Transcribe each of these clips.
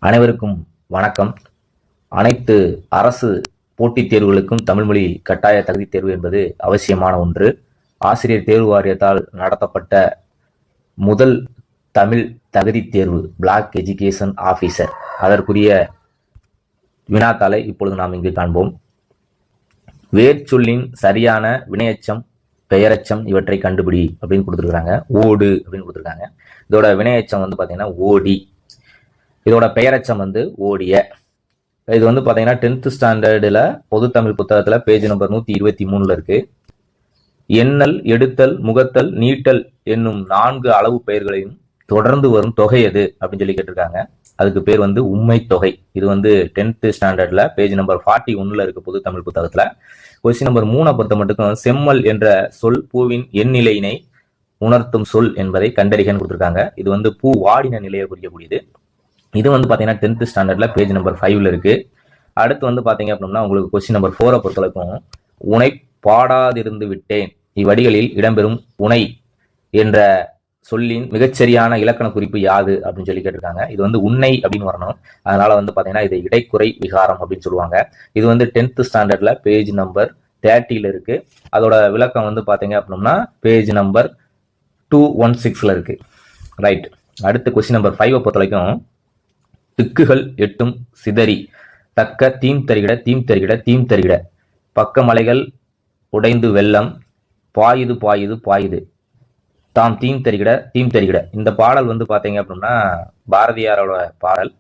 அனைவருக்கும் வணக்கம். அனைத்து அரசு போட்டித் தேர்வுகளுக்கும் தமிழ் மொழி கட்டாய தகுதி தேர்வு என்பது அவசியமான ஒன்று. ஆசிரியர் தேர்வு வாரியத்தால் நடத்தப்பட்ட முதல் தமிழ் தகுதி தேர்வு பிளாக் எஜுகேஷன் ஆபீசர், அதற்குரிய வினாத்தாளை இப்பொழுது நாம் இங்கு காண்போம். வேர்ச்சொல்லின் சரியான வினையச்சம், பெயரச்சம் இவற்றை கண்டுபிடி அப்படின்னு கொடுத்துருக்காங்க. ஓடு அப்படின்னு கொடுத்துருக்காங்க. இதோட வினையச்சம் பார்த்தீங்கன்னா ஓடி, இதோட பெயரச்சம் ஓடிய. இது பார்த்தீங்கன்னா 10th ஸ்டாண்டர்டில் பொதுத்தமிழ் புத்தகத்தில் பேஜ் நம்பர் 123 இருக்கு. எண்ணல், எடுத்தல், முகத்தல், நீட்டல் என்னும் 4 அளவு பெயர்களையும் தொடர்ந்து வரும் தொகை எது அப்படின்னு சொல்லி கேட்டிருக்காங்க. அதுக்கு பேர் உண்மை தொகை. இது 10th ஸ்டாண்டர்டில் பேஜ் நம்பர் 41 இருக்கு பொதுத்தமிழ் புத்தகத்தில். கொஸ்டின் நம்பர் 3 பொறுத்த மட்டும் செம்மல் என்ற சொல் பூவின் எண்ணிலையினை உணர்த்தும் சொல் என்பதை கண்டறிகன்னு கொடுத்துருக்காங்க. இது பூ வாடின நிலையை குறிக்கக்கூடியது. இது பார்த்தீங்கன்னா 10th ஸ்டாண்டர்ட்ல பேஜ் நம்பர் 5 இருக்கு. அடுத்து பார்த்தீங்க அப்படின்னா உங்களுக்கு கொஸ்டின் நம்பர் 4 பொறுத்தவரைக்கும் உனை பாடாதிருந்து விட்டேன் இவ்வடிகளில் இடம்பெறும் உனை என்ற சொல்லின் மிகச்சரியான இலக்கண குறிப்பு யாது அப்படின்னு சொல்லி கேட்டிருக்காங்க. இது உன்னை அப்படின்னு வரணும். அதனால பார்த்தீங்கன்னா இது இடைக்குறை விகாரம் அப்படின்னு சொல்லுவாங்க. இது 10th ஸ்டாண்டர்ட்ல பேஜ் நம்பர் 30 இருக்கு. அதோட விளக்கம் பார்த்தீங்க அப்படின்னா பேஜ் நம்பர் 216 இருக்கு. ரைட். அடுத்து கொஸ்டின் நம்பர் 5 பொறுத்த வரைக்கும் திக்குகள் எட்டும் சிதறி தக்க தீம் தருகிட தீம் தருகிட தீம் தருகிட பக்க மலைகள் உடைந்து வெள்ளம் பாயுது பாயுது பாயுது தாம் தீம் தருகிட தீம் தருகிட. இந்த பாடல் பார்த்தீங்க அப்படின்னா பாரதியாரோட பாடல்.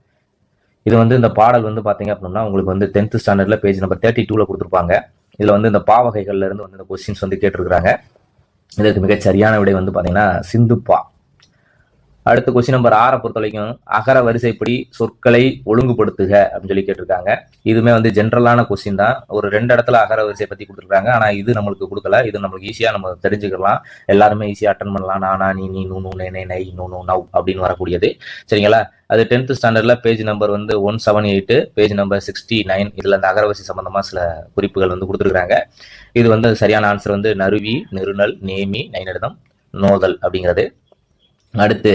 இது இந்த பாடல் பார்த்தீங்க அப்படின்னா உங்களுக்கு 10th ஸ்டாண்டர்ட்ல பேஜ் நம்பர் 32 கொடுத்துருப்பாங்க. இதுல இந்த பாவகைகள்ல இருந்து இந்த கொஸ்டின்ஸ் கேட்டிருக்கிறாங்க. இதற்கு மிகச் சரியான விடை பார்த்தீங்கன்னா சிந்துப்பா. அடுத்த கொஸ்டின் நம்பர் 6 பொறுத்த வரைக்கும் அகர வரிசைப்படி சொற்களை ஒழுங்குபடுத்துக அப்படின்னு சொல்லி கேட்டிருக்காங்க. இதுமே ஜென்ரலான கொஸ்டின் தான். ஒரு 2 இடத்துல அகர வரிசை பத்தி கொடுத்துருக்காங்க. ஆனா இது நம்மளுக்கு கொடுக்கல. இது நம்மளுக்கு ஈஸியா நம்ம தெரிஞ்சுக்கலாம். எல்லாருமே ஈஸியா அட்டன் பண்ணலாம். நானா, நீ, நீ, நூ, நூ, நே, நை, நூ, நூ, நவ் அப்படின்னு வரக்கூடியது. சரிங்களா? அது 10th ஸ்டாண்டர்ட்ல பேஜ் நம்பர் 178, பேஜ் நம்பர் 69. இதுல அந்த அகரவரிசை சம்பந்தமா சில குறிப்புகள் கொடுத்துருக்காங்க. இது சரியான ஆன்சர் நறுவி, நெருநல், நேமி, நைநடுதம், நோதல் அப்படிங்கிறது. அடுத்து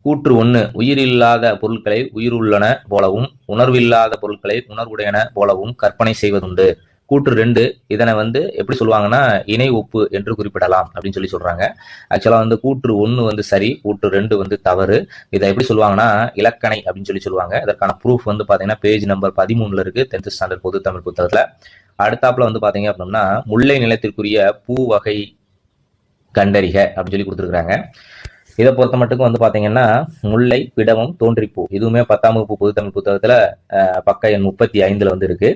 கூற்று 1 உயிரில்லாத பொருட்களை உயிருள்ளன போலவும் உணர்வில்லாத பொருட்களை உணர்வுடையன போலவும் கற்பனை செய்வதுண்டு. கூற்று 2 இதனை எப்படி சொல்லுவாங்கன்னா இணை ஒப்பு என்று குறிப்பிடலாம் அப்படின்னு சொல்லி சொல்றாங்க. ஆக்சுவலா கூற்று 1 சரி, கூற்று 2 தவறு. இதை எப்படி சொல்லுவாங்கன்னா இலக்கணை அப்படின்னு சொல்லி சொல்லுவாங்க. இதற்கான ப்ரூஃப் பாத்தீங்கன்னா பேஜ் நம்பர் 13 இருக்கு 10th ஸ்டாண்டர்ட் பொது தமிழ் புத்தகத்துல. அடுத்தாப்புல பாத்தீங்க அப்படின்னா முல்லை நிலத்திற்குரிய பூ வகை கண்டறிக அப்படின்னு சொல்லி கொடுத்துருக்காங்க. இதை பொறுத்த மட்டுக்கும் பாத்தீங்கன்னா முல்லை, பிடவம், தோன்றிப்பூ இதுவுமே 10ஆம் வகுப்பு பொதுத்தமிழ் புத்தகத்துல பக்க எண் 35 இருக்கு.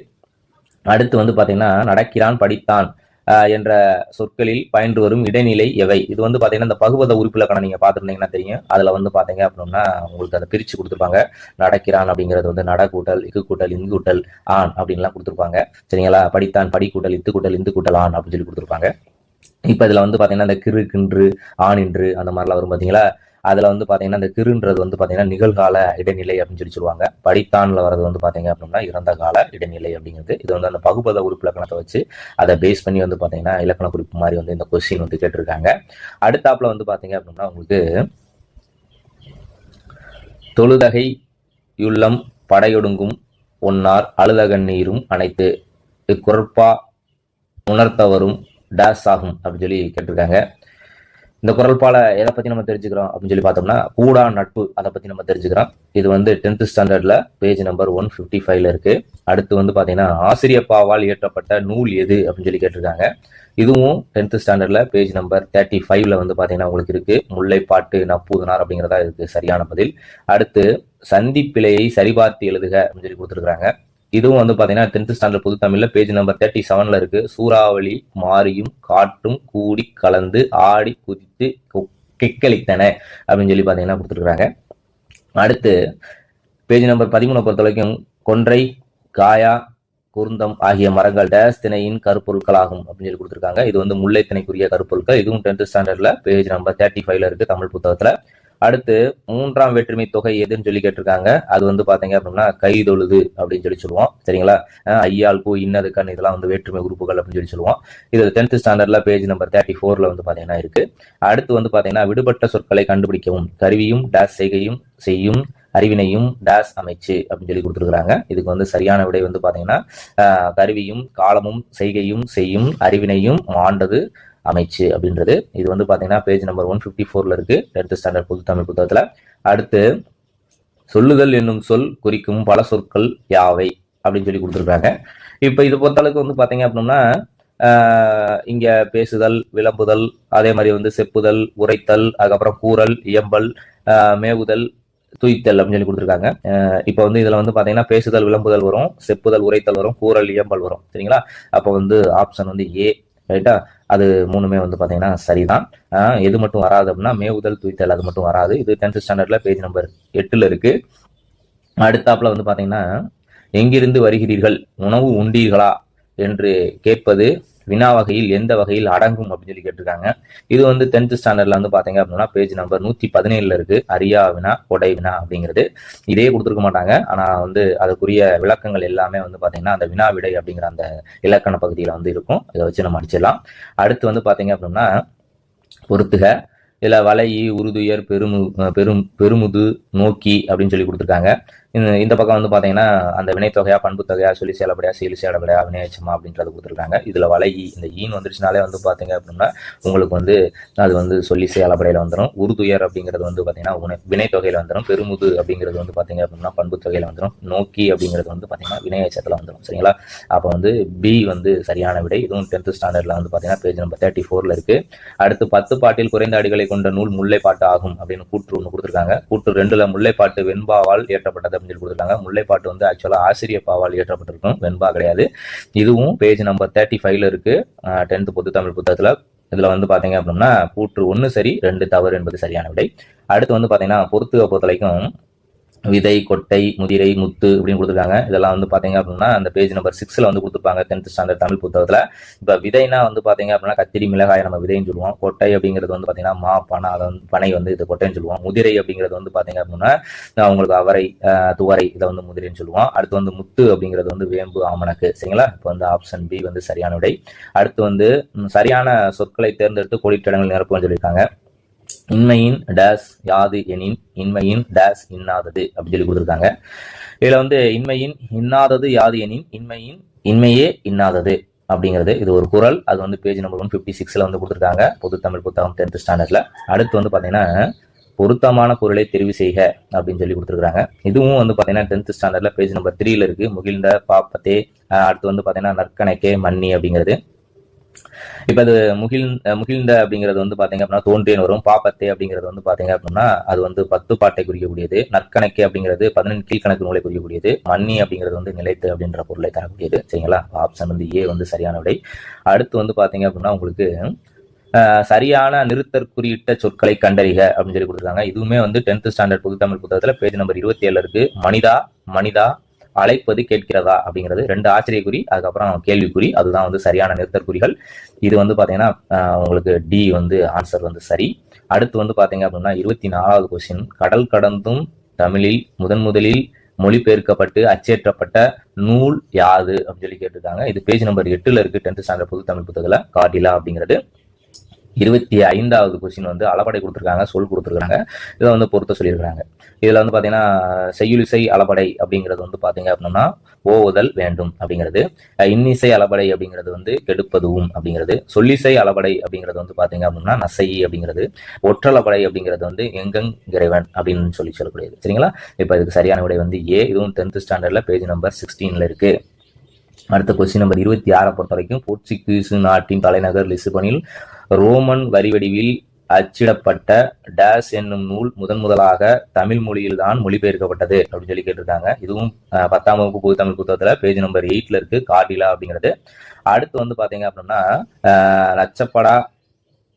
அடுத்து பாத்தீங்கன்னா நடக்கிறான், படித்தான் என்ற சொற்களில் பயின்று வரும் இடைநிலை எவை? இது பாத்தீங்கன்னா இந்த பகுபத உறுப்பிலக்கணம் நீங்க பாத்துருந்தீங்கன்னா தெரியும். அதுல பாத்தீங்க அப்படின்னா உங்களுக்கு அதை பிரிச்சு கொடுத்துருப்பாங்க. நடக்கிறான் அப்படிங்கிறது நட கூட்டல், இக்கு கூட்டல், இங்கு கூட்டல், ஆண் அப்படின்லாம் கொடுத்துருப்பாங்க. சரிங்களா? படித்தான், படி கூட்டல், இத்து கூட்டல், இந்து கூட்டல், ஆண் அப்படின்னு சொல்லி கொடுத்துருப்பாங்க. இப்ப இதுல பாத்தீங்கன்னா இந்த கிரு, கின்று, ஆணின்று அந்த மாதிரிலாம் வரும் பாத்தீங்களா? அதுல பாத்தீங்கன்னா இந்த கிருன்றது பாத்தீங்கன்னா நிகழ்கால இடைநிலை அப்படின்னு சொல்லி சொல்லுவாங்க. படித்தான்ல வர்றது பாத்தீங்க அப்படின்னா இறந்த கால இடைநிலை அப்படிங்கிறது. இது அந்த பகுபத உறுப்பு இலக்கணத்தை வச்சு அதை பேஸ் பண்ணி பாத்தீங்கன்னா இலக்கண குறிப்பு மாதிரி இந்த கொஸ்டின் கேட்டிருக்காங்க. அடுத்தாப்புல பாத்தீங்க அப்படின்னா உங்களுக்கு தொழுதகை யுள்ளம் படையொடுங்கும் ஒன்னார் அழுதகண்ணீரும் அனைத்து இக்குறப்பா உணர்த்தவரும் டேஸ் ஆகும் அப்படின்னு சொல்லி கேட்டிருக்காங்க. இந்த குரல்பால எதை பத்தி நம்ம தெரிஞ்சுக்கிறோம் அப்படின்னு சொல்லி பார்த்தோம்னா கூடா நட்பு அதை பத்தி நம்ம தெரிஞ்சுக்கிறோம். இது 10th ஸ்டாண்டர்ட்ல பேஜ் நம்பர் 155 இருக்கு. அடுத்து பாத்தீங்கன்னா ஆசிரியப்பாவால் இயற்றப்பட்ட நூல் எது அப்படின்னு சொல்லி கேட்டிருக்காங்க. இதுவும் 10th ஸ்டாண்டர்ட்ல பேஜ் நம்பர் 35 பாத்தீங்கன்னா உங்களுக்கு இருக்கு. முல்லைப்பாட்டு நப்பூதனார் அப்படிங்கிறதா இதுக்கு சரியான பதில். அடுத்து சந்திப்பிழையை சரிபார்த்து எழுதுக அப்படின்னு சொல்லி கொடுத்துருக்காங்க. இதுவும் பாத்தீங்கன்னா 10th ஸ்டாண்டர்ட் பொது தமிழ்ல பேஜ் நம்பர் 37 இருக்கு. சூறாவளி மாரியும் காற்றும் கூடி கலந்து ஆடி குதித்து கெக்களித்தன அப்படின்னு சொல்லி பாத்தீங்கன்னா கொடுத்துருக்காங்க. அடுத்து பேஜ் நம்பர் 13 பொறுத்த வரைக்கும் கொன்றை, காயா, குருந்தம் ஆகிய மரங்கள் டேஸ் திணையின் கருப்பொருட்கள் ஆகும் அப்படின்னு சொல்லி கொடுத்துருக்காங்க. இது முல்லை திணைக்குரிய கருப்பொருட்கள். இதுவும் 10th ஸ்டாண்டர்ட்ல பேஜ் நம்பர் 35 இருக்கு தமிழ் புத்தகத்துல. அடுத்து 3ஆம் வேற்றுமை தொகை எதுன்னு சொல்லி கேட்டிருக்காங்க. அது பாத்தீங்க அப்படின்னா கைதொழுது அப்படின்னு சொல்லி சொல்லுவோம். சரிங்களா? ஐயாள், பூ, இன்னது, கண் இதெல்லாம் வேற்றுமை உறுப்புகள் அப்படின்னு சொல்லி சொல்லுவோம். இது 10th ஸ்டாண்டர்ட்ல பேஜ் நம்பர் 34 பாத்தீங்கன்னா இருக்கு. அடுத்து பாத்தீங்கன்னா விடுபட்ட சொற்களை கண்டுபிடிக்கவும் கருவியும் டேஸ் செய்கையும் செய்யும் அறிவினையும் டேஸ் அமைச்சு அப்படின்னு சொல்லி கொடுத்துருக்காங்க. இதுக்கு வந்து சரியான விடை வந்து பாத்தீங்கன்னா கருவியும் காலமும் செய்கையும் செய்யும் அறிவினையும் ஆண்டது அமைச்சு அப்படின்றது. இது வந்து பாத்தீங்கன்னா பேஜ் நம்பர் 154 இருக்கு 10th ஸ்டாண்டர்ட் பொது தமிழ் புத்தகத்துல. அடுத்து சொல்லுதல் என்னும் சொல் குறிக்கும் பல சொற்கள் யாவை அப்படின்னு சொல்லி கொடுத்துருக்காங்க. இப்ப இது பொறுத்தளவுக்கு வந்து பாத்தீங்க அப்படின்னா இங்க பேசுதல், விளம்புதல், அதே மாதிரி வந்து செப்புதல், உரைத்தல், அதுக்கப்புறம் கூறல், இயம்பல், மேவுதல், துய்த்தல் அப்படின்னு சொல்லி கொடுத்துருக்காங்க. இப்போ வந்து இதுல வந்து பாத்தீங்கன்னா பேசுதல், விளம்புதல் வரும், செப்புதல், உரைத்தல் வரும், கூறல், இயம்பல் வரும். சரிங்களா? அப்போ வந்து ஆப்ஷன் வந்து ஏ. ரைட்டா? அது மூணுமே வந்து பாத்தீங்கன்னா சரிதான். எது மட்டும் வராது அப்படின்னா மேவுதல், துய்த்தல் அது மட்டும் வராது. இது 10th ஸ்டாண்டர்ட்ல பேஜ் நம்பர் 8 இருக்கு. அடுத்தாப்புல வந்து பாத்தீங்கன்னா எங்கிருந்து வருகிறீர்கள், உணவு உண்டீர்களா என்று கேட்பது வினா வகையில் எந்த வகையில் அடங்கும் அப்படின்னு சொல்லி கேட்டிருக்காங்க. இது வந்து 10th ஸ்டாண்டர்ட்ல வந்து பாத்தீங்க அப்படின்னா பேஜ் நம்பர் 117 இருக்கு. அரியா வினா, கொடை வினா அப்படிங்கிறது. இதே கொடுத்துருக்க மாட்டாங்க. ஆனா வந்து அதுக்குரிய விளக்கங்கள் எல்லாமே வந்து பாத்தீங்கன்னா அந்த வினா விடை அப்படிங்கிற அந்த இலக்கண பகுதியில வந்து இருக்கும். இதை வச்சு நம்ம அடிச்சிடலாம். அடுத்து வந்து பாத்தீங்க அப்படின்னா பொறுத்துக. இதுல வலை, உருதுயர், பெருமுது, நோக்கி அப்படின்னு சொல்லி கொடுத்துருக்காங்க. இந்த பக்கம் வந்து பாத்தீங்கன்னா அந்த வினைத்தொகையா, பண்பு தொகையா, சொல்லி செயலப்படையா, செயலி செயலப்படையா, வினையச்சமா அப்படின்றது கொடுத்துருக்காங்க. இதுல வலை இந்த ஈன் வந்துருச்சுனாலே வந்து பாத்தீங்க அப்படின்னா உங்களுக்கு வந்து அது வந்து சொல்லி செயலப்படையில வந்துடும். உருதுயர் அப்படிங்கிறது வந்து பாத்தீங்கன்னா வினைத்தொகையில வந்துடும். பெருமுது அப்படிங்கிறது வந்து பாத்தீங்க அப்படின்னா பண்பு தொகையில வந்துடும். நோக்கி அப்படிங்கிறது வந்து பாத்தீங்கன்னா வினையச்சத்துல வந்துடும். சரிங்களா? அப்ப வந்து பி வந்து சரியான விடை. இதுவும் 10th ஸ்டாண்டர்ட்ல வந்து பாத்தீங்கன்னா பேஜ் நம்பர் 34 இருக்கு. அடுத்து 10 பாட்டில் குறைந்த அடிகளை கொண்ட நூல் முல்லைப்பாட்டு ஆகும் அப்படின்னு கூற்று ஒன்று கொடுத்துருக்காங்க. கூற்று 2ல முல்லைப்பாட்டு வெண்பாவால் இயற்றப்பட்டது அப்படின்னு சொல்லி கொடுத்துருக்காங்க. முல்லைப்பாட்டு வந்து ஆக்சுவலா ஆசிரியப்பாவால் இயற்றப்பட்டிருக்கும், வெண்பா கிடையாது. இதுவும் பேஜ் நம்பர் 35 இருக்கு 10th பொது தமிழ் புத்தகத்துல. இதுல வந்து பாத்தீங்க அப்படின்னா கூற்று 1 சரி 2 தவறு என்பது சரியான விடை. அடுத்து வந்து பாத்தீங்கன்னா பொறுத்துக பொறுத்த வரைக்கும் விதை, கொட்டை, முதிரை, முத்து அப்படின்னு கொடுத்துருக்காங்க. இதெல்லாம் வந்து பாத்தீங்க அப்படின்னா அந்த பேஜ் நம்பர் 6ல வந்து கொடுத்துருப்பாங்க 10th ஸ்டாண்டர்ட் தமிழ் புத்தகத்துல. இப்ப விதைனா வந்து பாத்தீங்க அப்படின்னா கத்திரி, மிளகாய் நம்ம விதைன்னு சொல்லுவோம். கொட்டை அப்படிங்கிறது வந்து பாத்தீங்கன்னா மா, பனை, அதை வந்து பனை வந்து இது கொட்டைன்னு சொல்லுவோம். முதிரை அப்படிங்கிறது வந்து பாத்தீங்க அப்படின்னா அவங்களுக்கு அவரை, துவரை, இதை வந்து முதிரைன்னு சொல்லுவோம். அடுத்து வந்து முத்து அப்படிங்கிறது வந்து வேம்பு, ஆமணக்கு. சரிங்களா? இப்போ வந்து ஆப்ஷன் பி வந்து சரியான விடை. அடுத்து வந்து சரியான சொற்களை தேர்ந்தெடுத்து கோடிட்டடங்கள் நிரப்புன்னு சொல்லியிருக்காங்க. இன்மையின் டேஸ் யாது எனின் இன்மையின் டேஸ் இன்னாதது அப்படின்னு சொல்லி கொடுத்துருக்காங்க. இதுல வந்து இன்மையின் இன்னாதது யாது எனின் இன்மையே இன்னாதது அப்படிங்கிறது இது ஒரு குறள். அது வந்து பேஜ் நம்பர் 156ல வந்து கொடுத்துருக்காங்க பொது தமிழ் புத்தகம் 10th ஸ்டாண்டர்ட்ல. அடுத்து வந்து பாத்தீங்கன்னா பொருத்தமான பொருளை தெரிவு செய்க அப்படின்னு சொல்லி கொடுத்துருக்காங்க. இதுவும் வந்து பாத்தீங்கன்னா 10th ஸ்டாண்டர்ட்ல பேஜ் நம்பர் 3ல இருக்கு. முகிழ்ந்த, பாப்பத்தே, அடுத்து வந்து பாத்தீங்கன்னா நற்கணக்கே, மன்னி அப்படிங்கிறது. இப்ப அது முகிழ்ந்த அப்படிங்கிறது வந்து பாத்தீங்க அப்படின்னா தோன்றேன்னு வரும். பாப்பத்தே அப்படிங்கிறது வந்து பாத்தீங்க அப்படின்னா அது வந்து 10 பாட்டை குறிக்கக்கூடியது. நற்கணக்கே அப்படிங்கிறது 18 கீழ்கணக்கு நூலை குறிக்கக்கூடியது. மன்னி அப்படிங்கிறது வந்து நிலைத்து அப்படின்ற பொருளை தரக்கூடியது. சரிங்களா? ஆப்ஷன் வந்து ஏ வந்து சரியான விடை. அடுத்து வந்து பாத்தீங்க அப்படின்னா உங்களுக்கு சரியான நிறுத்தற்குறியிட்ட சொற்களை கண்டறிக அப்படின்னு சொல்லி கொடுத்துருக்காங்க. இதுவுமே வந்து 10th ஸ்டாண்டர்ட் பொது தமிழ் புத்தகத்துல பேஜ் நம்பர் 27 இருக்கு. மனிதா அழைப்பது கேட்கிறதா அப்படிங்கிறது 2 ஆச்சரியக்குறி, அதுக்கப்புறம் கேள்விக்குறி. அதுதான் வந்து சரியான நிறுத்தற்குறிகள். இது வந்து பாத்தீங்கன்னா உங்களுக்கு டி வந்து ஆன்சர் வந்து சரி. அடுத்து வந்து பாத்தீங்க அப்படின்னா 24வது கொஸ்டின். கடல் கடந்தும் தமிழில் முதலில் மொழிபெயர்க்கப்பட்டு அச்சேற்றப்பட்ட நூல் யாது அப்படின்னு சொல்லி கேட்டிருக்காங்க. இது பேஜ் நம்பர் 8ல இருக்கு 10th ஸ்டாண்டர்ட் பொது தமிழ் புத்தகத்துல. காட்டிலா அப்படிங்கிறது. 25வது கொஸ்டின் வந்து அளபடை கொடுத்துருக்காங்க, சொல் கொடுத்துருக்காங்க. இதை வந்து பொறுத்த சொல்லியிருக்காங்க. இதுல வந்து பாத்தீங்கன்னா செய்யுளிசை அளபடை அப்படிங்கிறது வந்து பாத்தீங்க அப்படின்னா ஓவுதல் வேண்டும் அப்படிங்கிறது. இன்னிசை அளபடை அப்படிங்கிறது வந்து கெடுப்பதுவும் அப்படிங்கிறது. சொல்லிசை அளபடை அப்படிங்கிறது வந்து பாத்தீங்க அப்படின்னா நசை அப்படிங்கிறது. ஒற்றளபடை அப்படிங்கிறது வந்து எங்கெங் இறைவன் அப்படின்னு சொல்லக்கூடியது. சரிங்களா? இப்ப இதுக்கு சரியான விடை வந்து ஏ. இதுவும் 10th ஸ்டாண்டர்ட்ல பேஜ் நம்பர் 16ல இருக்கு. அடுத்த கொஸ்டின் நம்பர் 26 பொறுத்த வரைக்கும் போர்ச்சுகீசு நாட்டின் தலைநகர் லிஸ்பனில் ரோமன் வரிவடிவில் அச்சிடப்பட்ட டேஸ் என்னும் நூல் முதலாக தமிழ் மொழியில் தான் மொழிபெயர்க்கப்பட்டது அப்படின்னு சொல்லி கேட்டிருக்காங்க. இதுவும் 10ஆம் வகுப்பு பொது தமிழ் புத்தகத்துல பேஜ் நம்பர் 8ல இருக்கு. காட்டிலா அப்படிங்கிறது. அடுத்து வந்து பாத்தீங்க அப்படின்னா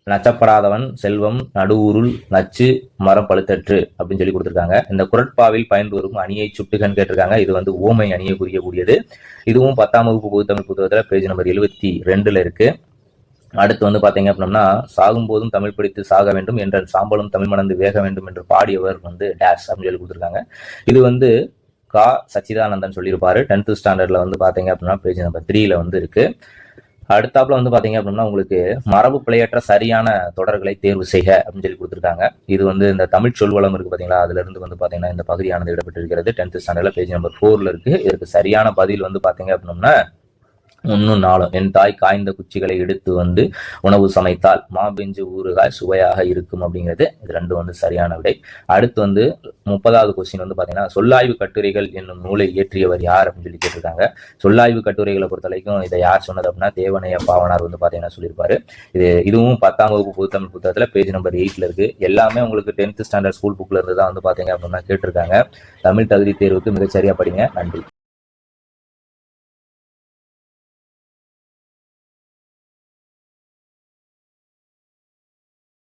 நச்சப்படாதவன் செல்வம் நடுவுருள் நச்சு மரம் பழுத்தற்று அப்படின்னு சொல்லி கொடுத்துருக்காங்க. இந்த குரட்பாவில் பயந்து வரும் அணியை சுட்டுகன்னு கேட்டிருக்காங்க. இது வந்து ஓமை அணியை குறிக்கக்கூடியது. இதுவும் 10ஆம் வகுப்பு பொது தமிழ் புத்தகத்துல பேஜ் நம்பர் 72ல இருக்கு. அடுத்து வந்து பாத்தீங்க அப்படின்னா சாகும் போதும் தமிழ் படித்து சாக வேண்டும் என்ற சாம்பலும் தமிழ் மணந்து வேக வேண்டும் என்று பாடியவர் வந்து டேஸ் அப்படின்னு சொல்லி கொடுத்துருக்காங்க. இது வந்து கா சச்சிதானந்தன் சொல்லியிருப்பாரு. 10th ஸ்டாண்டர்ட்ல வந்து பாத்தீங்க அப்படின்னா பேஜ் நம்பர் 3ல வந்து இருக்கு. அடுத்தாப்புல வந்து பாத்தீங்க அப்படின்னா உங்களுக்கு மரபு பிழையற்ற சரியான தொடர்களை தேர்வு செய்க அப்படின்னு சொல்லி கொடுத்துருக்காங்க. இது வந்து இந்த தமிழ் சொல்வளம் இருக்கு பாத்தீங்களா, அதுல இருந்து வந்து பாத்தீங்கன்னா இந்த பகுதியானது இடம்பெற்றிருக்கிறது. 10th ஸ்டாண்டர்ட்ல பேஜ் நம்பர் 4ல இருக்கு. இதற்கு சரியான பதில் வந்து பாத்தீங்க அப்படின்னா 1 4 என் தாய் காய்ந்த குச்சிகளை எடுத்து வந்து உணவு சமைத்தால் மாபிஞ்சு ஊறுகாய் சுவையாக இருக்கும் அப்படிங்கிறது. இது ரெண்டும் வந்து சரியான விடை. அடுத்து வந்து 30வது கொஸ்டின் வந்து பாத்தீங்கன்னா சொல்லாய்வு கட்டுரைகள் என்னும் நூலை இயற்றியவர் யார் அப்படின்னு சொல்லி கேட்டிருக்காங்க. சொல்லாய்வு கட்டுரைகளை பொறுத்த வரைக்கும் இதை யார் சொன்னது அப்படின்னா தேவனைய பாவனார் வந்து பாத்தீங்கன்னா சொல்லியிருப்பாரு. இதுவும் 10ஆம் வகுப்பு பொதுத்தமிழ் புத்தகத்துல பேஜ் நம்பர் 8ல இருக்கு. எல்லாமே உங்களுக்கு 10th ஸ்டாண்டர்ட் ஸ்கூல் புக்ல இருந்து தான் வந்து பாத்தீங்க அப்படின்னா கேட்டிருக்காங்க. தமிழ் தகுதி தேர்வுக்கு மிகச்சரியா படிங்க. நன்றி.